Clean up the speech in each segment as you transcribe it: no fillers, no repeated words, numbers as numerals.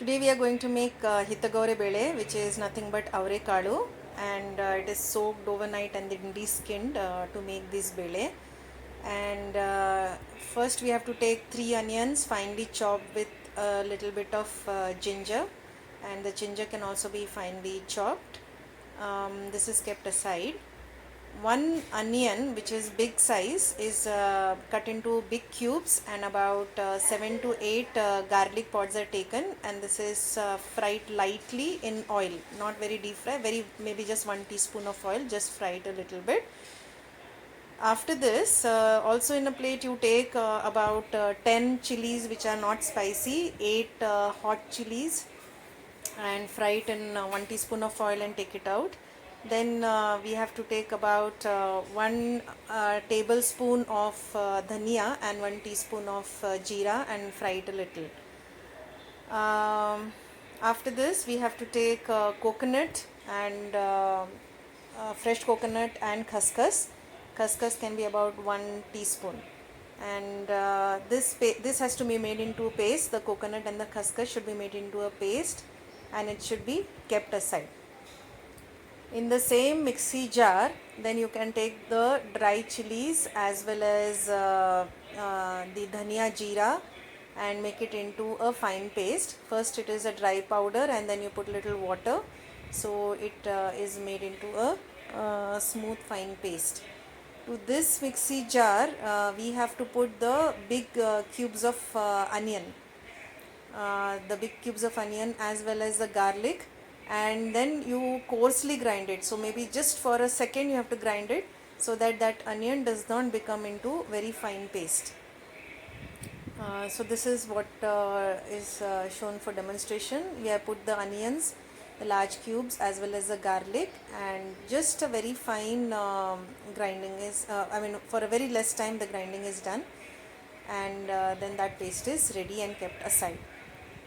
Today we are going to make hitagore bele, which is nothing but avrekaalu, and it is soaked overnight and then de-skinned to make this bele. And first we have to take 3 onions finely chopped with a little bit of ginger, and the ginger can also be finely chopped. This is kept aside. One onion, which is big size, is cut into big cubes, and about 7 to 8 garlic pods are taken, and this is fried lightly in oil, not very deep fry, very maybe just 1 teaspoon of oil, just fry it a little bit. After this, also in a plate you take about 10 chilies which are not spicy, 8 hot chilies, and fry it in 1 teaspoon of oil and take it out. Then we have to take about 1 tablespoon of dhania and 1 teaspoon of jeera and fry it a little. After this we have to take coconut and fresh coconut and khaskhas. Khaskhas can be about 1 teaspoon, and this has to be made into a paste. The coconut and the khaskhas should be made into a paste, and it should be kept aside. In the same mixie jar, then you can take the dry chilies as well as the dhania jeera and make it into a fine paste. First it is a dry powder and then you put little water, so it is made into a smooth fine paste. To this mixie jar we have to put the big cubes of onion, as well as the garlic, and then you coarsely grind it. So maybe just for a second you have to grind it so that that onion does not become into very fine paste. So this is what is shown for demonstration. We have put the onions, the large cubes, as well as the garlic, and just a very fine grinding is for a very less time the grinding is done, and then that paste is ready and kept aside.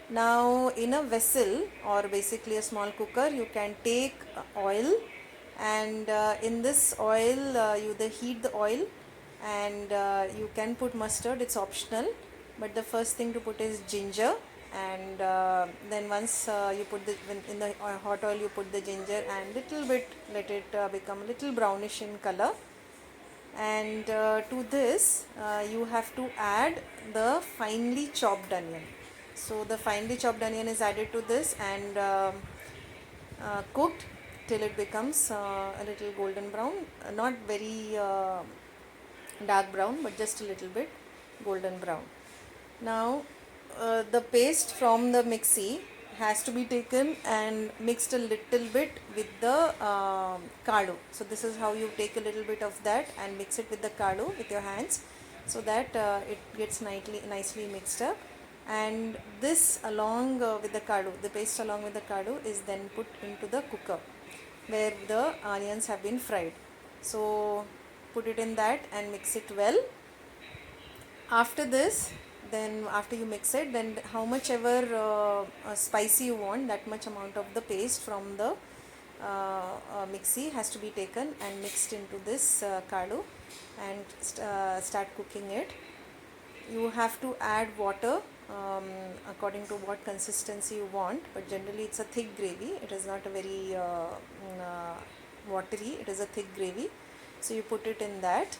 Now in a vessel, or basically a small cooker, you can take oil, and in this oil you heat the oil, and you can put mustard, it's optional, but the first thing to put is ginger. And then once you put in the hot oil, you put the ginger and little bit let it become a little brownish in color. And to this you have to add the finely chopped onion. So the finely chopped onion is added to this and cooked till it becomes a little golden brown, not very dark brown, but just a little bit golden brown. Now the paste from the mixie has to be taken and mixed a little bit with the kadu. So this is how you take a little bit of that and mix it with the kadu with your hands, so that it gets nicely mixed up. And this along with the kadu, the paste along with the kadu, is then put into the cooker where the onions have been fried. So put it in that and mix it well. After this, then after you mix it, then how much ever spicy you want, that much amount of the paste from the mixie has to be taken and mixed into this kadu, and start cooking it. You have to add water according to what consistency you want, but generally it's a thick gravy. It is not a very watery, it is a thick gravy. So you put it in that,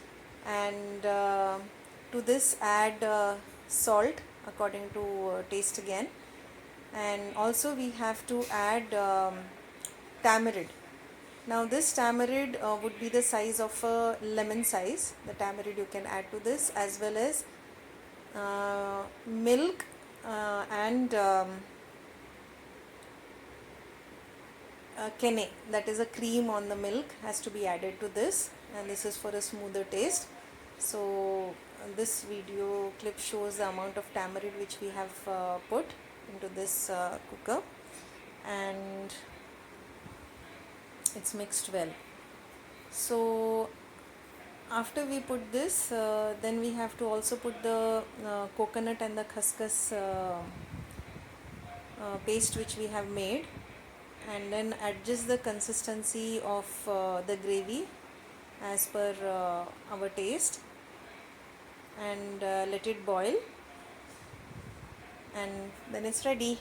and to this add salt according to taste again. And also we have to add tamarind. Now this tamarind would be the size of a lemon size. The tamarind you can add to this, as well as milk and kene, that is a cream on the milk, has to be added to this, and this is for a smoother taste. So this video clip shows the amount of tamarind which we have put into this cooker, and it's mixed well. So after we put this, then we have to also put the coconut and the khaskhas paste which we have made, and then adjust the consistency of the gravy as per our taste, and let it boil, and then it's ready.